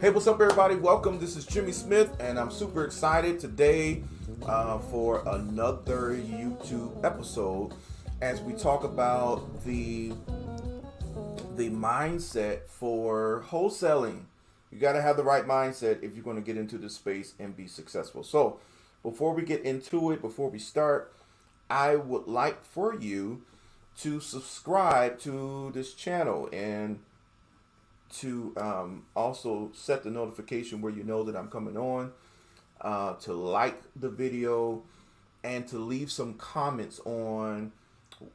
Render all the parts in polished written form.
Hey, what's up, everybody? Welcome. This is Jimmy Smith, and I'm super excited today for another YouTube episode as we talk about the mindset for wholesaling. You got to have the right mindset if you're going to get into this space and be successful. So, before we get into it, before we start, I would like for you to subscribe to this channel and to also set the notification where you know that I'm coming on, to like the video, and to leave some comments on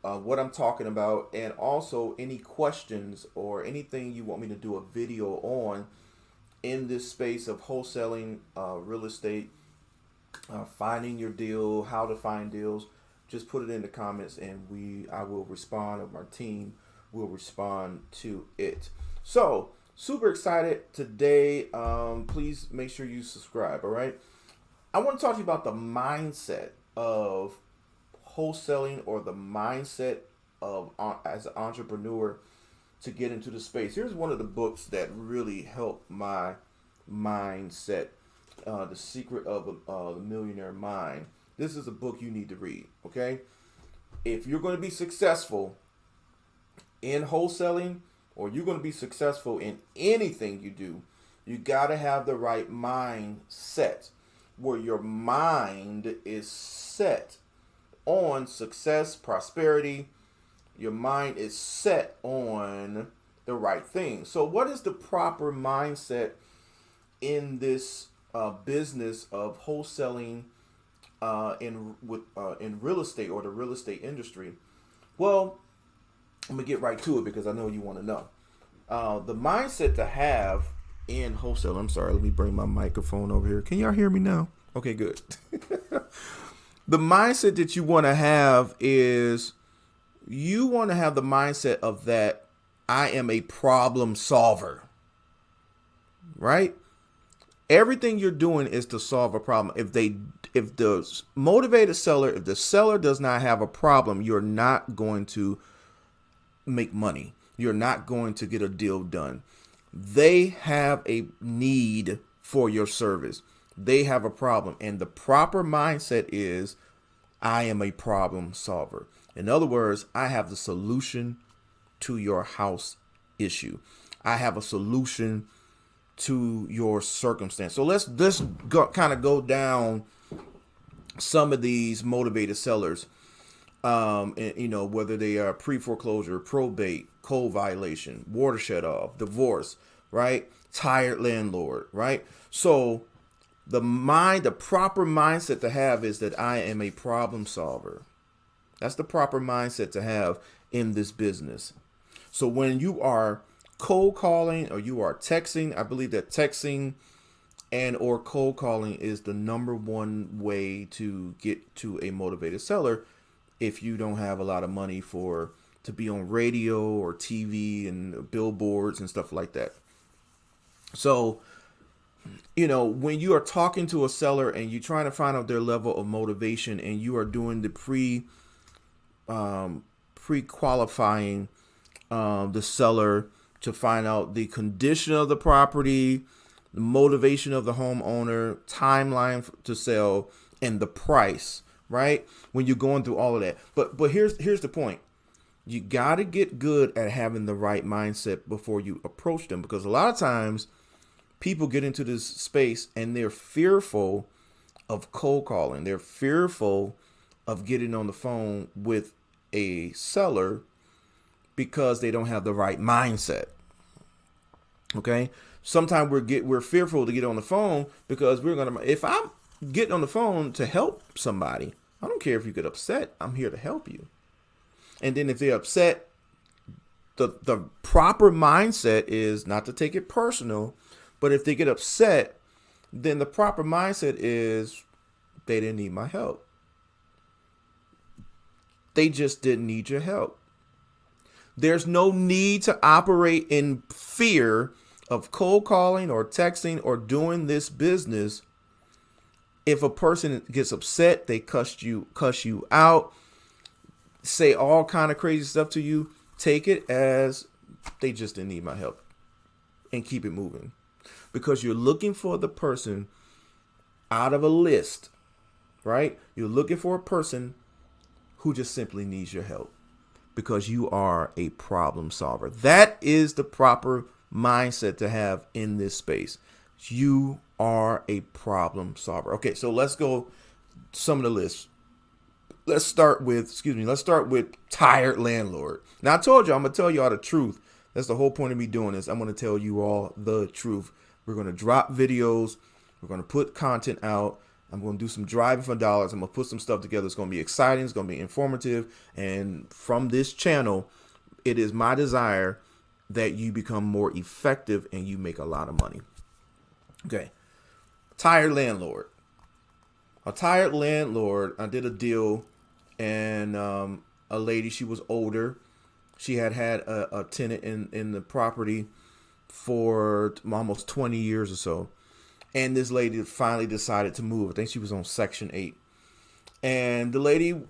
what I'm talking about, and also any questions or anything you want me to do a video on in this space of wholesaling, real estate, finding your deal, how to find deals. Just put it in the comments, and I will respond, or my team will respond to it. So, super excited today. Please make sure you subscribe, all right? I want to talk to you about the mindset of wholesaling, or the mindset of as an entrepreneur to get into the space. Here's one of the books that really helped my mindset, The Secret of the Millionaire Mind. This is a book you need to read, okay? If you're going to be successful in wholesaling, or you're going to be successful in anything you do, you got to have the right mindset, where your mind is set on success, prosperity. Your mind is set on the right thing. So what is the proper mindset in this business of wholesaling in real estate, or the real estate industry? Well, I'm going to get right to it because I know you want to know. The mindset to have in wholesale. I'm sorry, let me bring my microphone over here. Can y'all hear me now? Okay, good. The mindset that you want to have is, you want to have the mindset of that I am a problem solver, right? Everything you're doing is to solve a problem. If the motivated seller, if the seller does not have a problem, you're not going to make money. You're not going to get a deal done. They have a need for your service. They have a problem. And the proper mindset is, I am a problem solver. In other words, I have the solution to your house issue. I have a solution to your circumstance. So let's kind of go down some of these motivated sellers. And, whether they are pre-foreclosure, probate, code violation, water shut off, divorce, right? Tired landlord, right? So the proper mindset to have is that I am a problem solver. That's the proper mindset to have in this business. So when you are cold calling, or you are texting, I believe that texting and or cold calling is the number one way to get to a motivated seller, if you don't have a lot of money to be on radio or TV and billboards and stuff like that. So, when you are talking to a seller and you're trying to find out their level of motivation, and you are doing the pre-qualifying the seller to find out the condition of the property, the motivation of the homeowner, timeline to sell, and the price, right? When you're going through all of that. But here's the point. You got to get good at having the right mindset before you approach them, because a lot of times people get into this space and they're fearful of cold calling. They're fearful of getting on the phone with a seller because they don't have the right mindset. Okay? Sometimes we're fearful to get on the phone because if I'm getting on the phone to help somebody, I don't care if you get upset. I'm here to help you. And then if they're upset, the proper mindset is not to take it personal. But if they get upset, then the proper mindset is, they didn't need my help. They just didn't need your help. There's no need to operate in fear of cold calling or texting or doing this business. If a person gets upset, they cuss you out, say all kind of crazy stuff to you, take it as they just didn't need my help and keep it moving. because you're looking for the person out of a list, right? You're looking for a person who just simply needs your help because you are a problem solver. That is the proper mindset to have in this space. You are a problem solver. Okay, so let's go some of the lists. Let's start with tired landlord. Now I told you I'm gonna tell you all the truth. That's the whole point of me doing this. I'm gonna tell you all the truth. We're gonna drop videos. We're gonna put content out. I'm gonna do some driving for dollars. I'm gonna put some stuff together. It's gonna be exciting. It's gonna be informative. And from this channel, it is my desire that you become more effective and you make a lot of money. Okay, tired landlord. A tired landlord. I did a deal. And a lady, she was older. She had a tenant in the property for almost 20 years or so. And this lady finally decided to move. I think she was on Section 8. And the lady,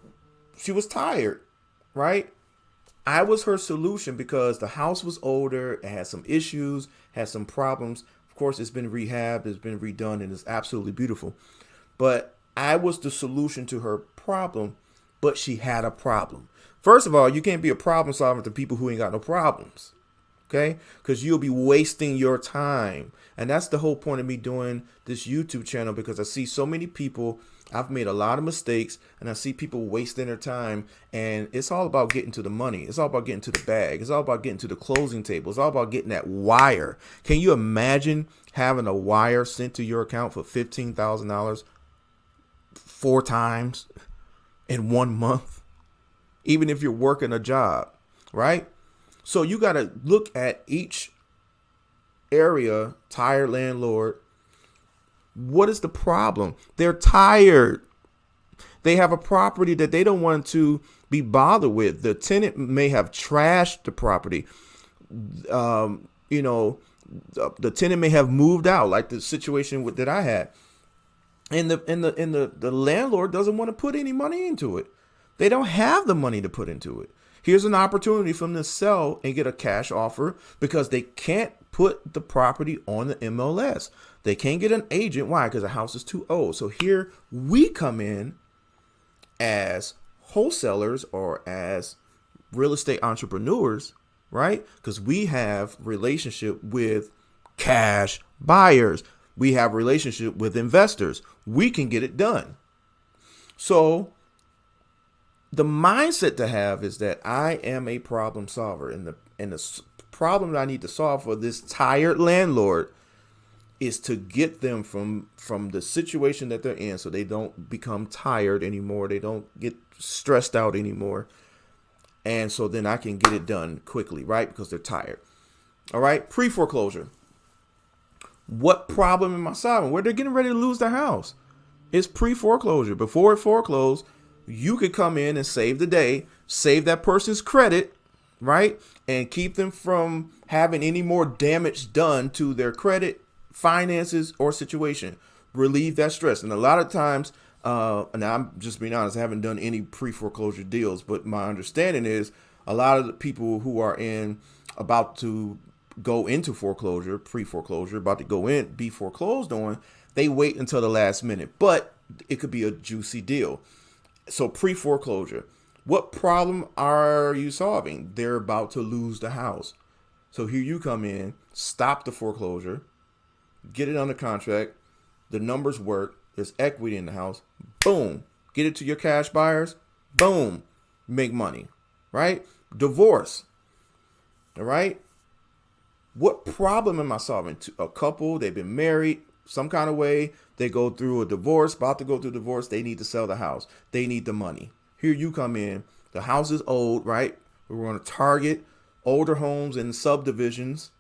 she was tired, right? I was her solution because the house was older. It had some issues, had some problems. Of course, it's been rehabbed, it's been redone, and it's absolutely beautiful. But I was the solution to her problem. But she had a problem. First of all, you can't be a problem solver to people who ain't got no problems. Okay? Because you'll be wasting your time. And that's the whole point of me doing this YouTube channel, because I see so many people. I've made a lot of mistakes and I see people wasting their time. And it's all about getting to the money. It's all about getting to the bag. It's all about getting to the closing table. It's all about getting that wire. Can you imagine having a wire sent to your account for $15,000 4 times? In 1 month, even if you're working a job, right? So you got to look at each area, tired landlord. What is the problem? They're tired. They have a property that they don't want to be bothered with. The tenant may have trashed the property. The tenant may have moved out, like the situation that I had. And the landlord doesn't want to put any money into it. They don't have the money to put into it. Here's an opportunity for them to sell and get a cash offer because they can't put the property on the MLS. They can't get an agent. Why? Because the house is too old. So here we come in as wholesalers or as real estate entrepreneurs, right? Because we have relationship with cash buyers. We have a relationship with investors. We can get it done. So the mindset to have is that I am a problem solver. And the problem that I need to solve for this tired landlord is to get them from the situation that they're in so they don't become tired anymore. They don't get stressed out anymore. And so then I can get it done quickly, right? Because they're tired. All right. Pre-foreclosure. What problem am I solving? Where they're getting ready to lose their house. It's pre-foreclosure. Before it foreclosed, you could come in and save the day, save that person's credit, right? And keep them from having any more damage done to their credit, finances, or situation. Relieve that stress. And a lot of times, and I'm just being honest, I haven't done any pre-foreclosure deals, but my understanding is a lot of the people who are about to go into foreclosure, pre-foreclosure, about to go in, be foreclosed on, they wait until the last minute, but it could be a juicy deal. So pre-foreclosure, what problem are you solving? They're about to lose the house. So here you come in, stop the foreclosure, get it under contract. The numbers work. There's equity in the house. Boom. Get it to your cash buyers. Boom. Make money, right? Divorce. All right. What problem am I solving? A couple, they've been married some kind of way. They go through a divorce, about to go through a divorce. They need to sell the house. They need the money. Here you come in. The house is old, right? We're going to target older homes and subdivisions.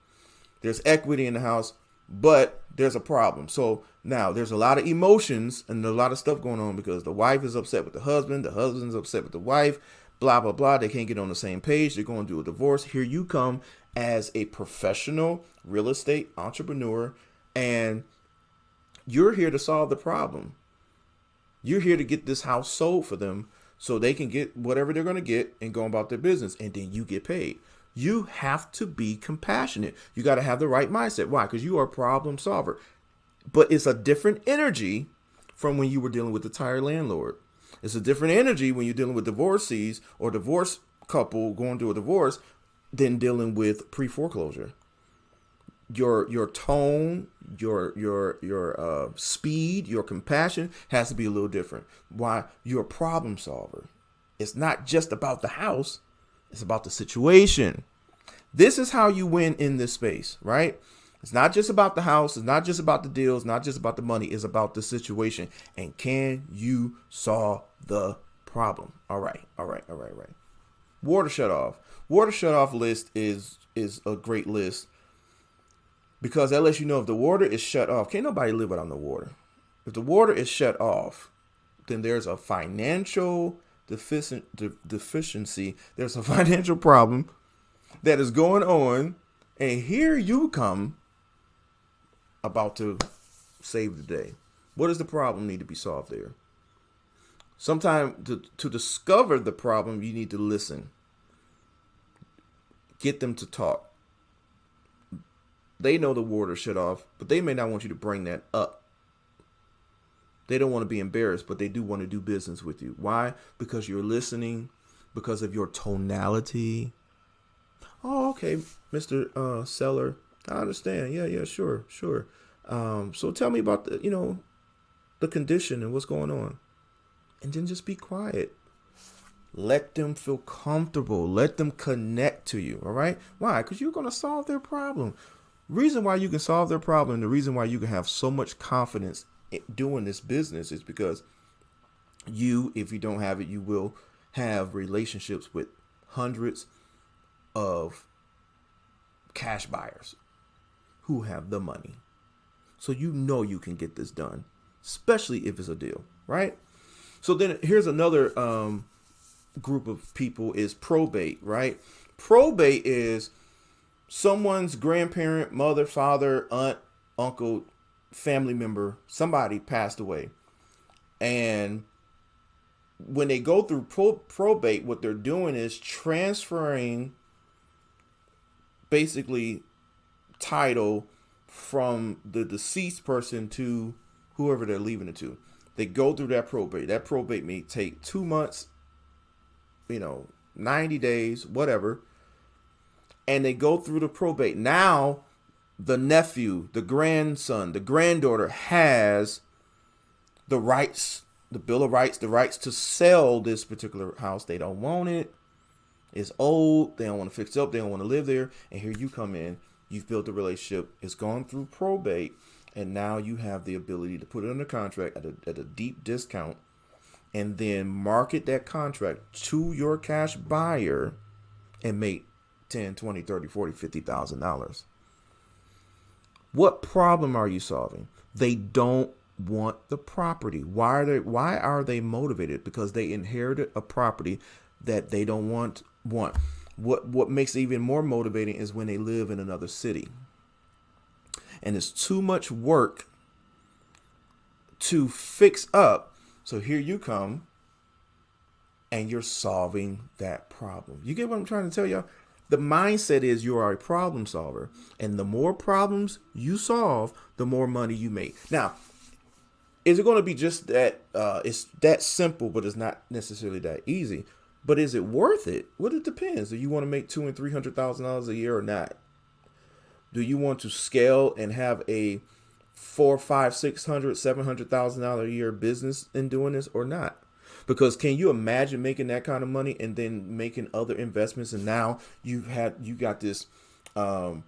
There's equity in the house, but there's a problem. So now there's a lot of emotions and a lot of stuff going on because the wife is upset with the husband's upset with the wife, blah, blah, blah. They can't get on the same page. They're going to do a divorce. Here you come as a professional real estate entrepreneur, and you're here to solve the problem. You're here to get this house sold for them so they can get whatever they're going to get and go about their business, and then you get paid. You have to be compassionate. You got to have the right mindset. Why? Because you are a problem solver. But it's a different energy from when you were dealing with the tired landlord. It's a different energy when you're dealing with divorcees or divorced couple going through a divorce than dealing with pre-foreclosure. Your tone, your speed, your compassion has to be a little different. Why? You're a problem solver. It's not just about the house. It's about the situation. This is how you win in this space, right? It's not just about the house. It's not just about the deals. Not just about the money. It's about the situation. And can you solve the problem? All right. Water shut off. Water shut off list is a great list because that lets you know if the water is shut off, can't nobody live without the water. If the water is shut off, then there's a financial deficiency. There's a financial problem that is going on. And here you come about to save the day. What does the problem need to be solved there? Sometimes to discover the problem, you need to listen. Get them to talk. They know the water shut off, but they may not want you to bring that up. They don't want to be embarrassed, but they do want to do business with you. Why? Because you're listening, because of your tonality. Oh, okay, Mr. Seller. I understand. Yeah, sure. So tell me about the condition and what's going on. And then just be quiet. Let them feel comfortable. Let them connect to you. All right. Why? Because you're going to solve their problem. Reason why you can solve their problem, the reason why you can have so much confidence in doing this business is because if you don't have it, you will have relationships with hundreds of cash buyers who have the money. So you can get this done, especially if it's a deal, right? So then here's another group of people is probate, right? Probate is someone's grandparent, mother, father, aunt, uncle, family member, somebody passed away. And when they go through probate, what they're doing is transferring basically title from the deceased person to whoever they're leaving it to. They go through that probate. That probate may take 2 months, 90 days, whatever. And they go through the probate. Now, the nephew, the grandson, the granddaughter has the rights, the Bill of Rights, the rights to sell this particular house. They don't want it. It's old. They don't want to fix it up. They don't want to live there. And here you come in. You've built a relationship. It's gone through probate. And now you have the ability to put it under contract at a deep discount and then market that contract to your cash buyer and make $10, $20, $30, $40, $50,000. What problem are you solving? They don't want the property. Why are they motivated? Because they inherited a property that they don't want. What makes it even more motivating is when they live in another city. And it's too much work to fix up. So here you come and you're solving that problem. You get what I'm trying to tell you? The mindset is you are a problem solver. And the more problems you solve, the more money you make. Now, is it going to be just that it's that simple, but it's not necessarily that easy? But is it worth it? Well, it depends. Do you want to make $200,000 and $300,000 a year or not? Do you want to scale and have a $400,000, $500,000, $600,000, $700,000 a year business in doing this or not? Because can you imagine making that kind of money and then making other investments? And now you got this wholesaling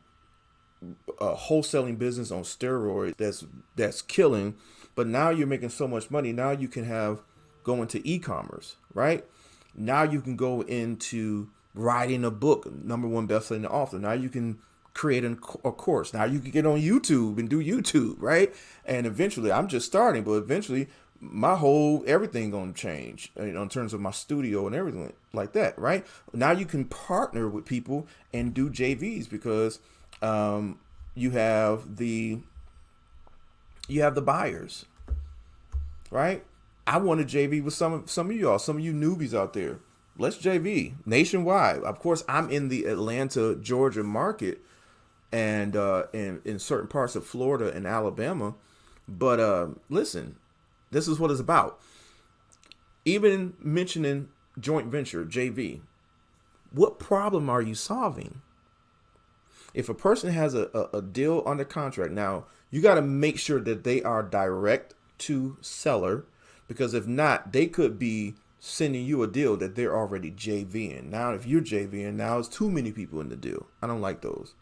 business on steroids that's killing. But now you're making so much money. Now you can go into e-commerce, right? Now you can go into writing a book, #1 best-selling author. Now you can create a course. Now you can get on YouTube and do YouTube, right? And eventually, I'm just starting, but eventually my whole everything gonna change, in terms of my studio and everything like that, right? Now you can partner with people and do JVs because you have the buyers, right? I want to JV with some of y'all, some of you newbies out there. Let's JV nationwide. Of course, I'm in the Atlanta, Georgia market, and in certain parts of Florida and Alabama. But listen, this is what it's about. Even mentioning joint venture, JV, what problem are you solving? If a person has a deal under contract, now you got to make sure that they are direct to seller, because if not, they could be sending you a deal that they're already JVing. Now, if you're JVing, now it's too many people in the deal. I don't like those.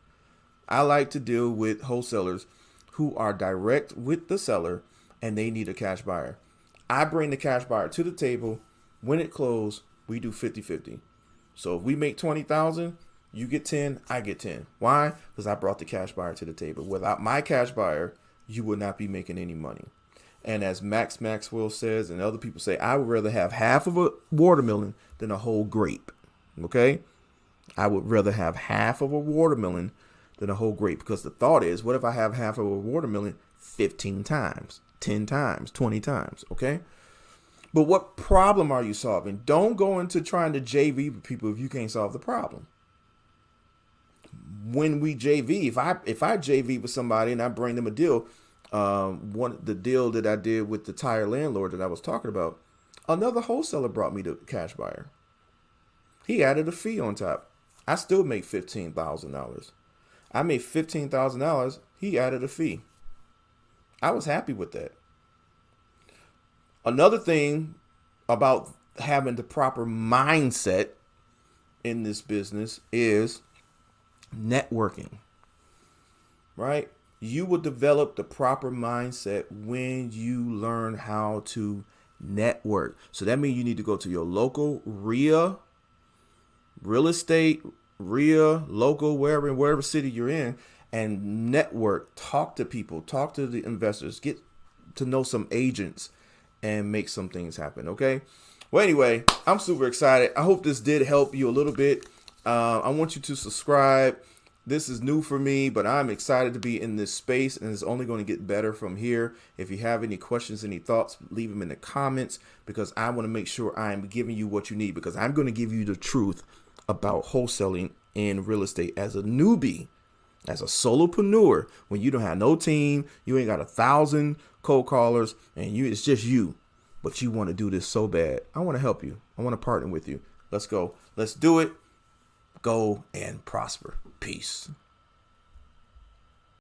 I like to deal with wholesalers who are direct with the seller and they need a cash buyer. I bring the cash buyer to the table. When it closes, we do 50-50. So if we make 20,000, you get 10, I get 10. Why? Because I brought the cash buyer to the table. Without my cash buyer, you would not be making any money. And as Max Maxwell says, and other people say, I would rather have half of a watermelon than a whole grape. Okay? I would rather have half of a watermelon than a whole grape, because the thought is, what if I have half of a watermelon 15 times, 10 times, 20 times? Okay? But what problem are you solving? Don't go into trying to JV with people if you can't solve the problem. When we JV, if I JV with somebody and I bring them a deal, the deal that I did with the tire landlord that I was talking about, another wholesaler brought me the cash buyer. He added a fee on top. I still make $15,000. I made $15,000. He added a fee. I was happy with that. Another thing about having the proper mindset in this business is networking, right? You will develop the proper mindset when you learn how to network. So that means you need to go to your local RIA, real estate, RIA, local, wherever city you're in, and network, talk to people, talk to the investors, get to know some agents, and make some things happen. Okay. Well, anyway, I'm super excited. I hope this did help you a little bit. I want you to subscribe. This is new for me, but I'm excited to be in this space, and it's only going to get better from here. If you have any questions, any thoughts, leave them in the comments, because I want to make sure I'm giving you what you need, because I'm going to give you the truth about wholesaling in real estate as a newbie, as a solopreneur, when you don't have no team, you ain't got 1,000 cold callers, and it's just you, but you want to do this so bad. I want to help you. I want to partner with you. Let's go. Let's do it. Go and prosper. Peace.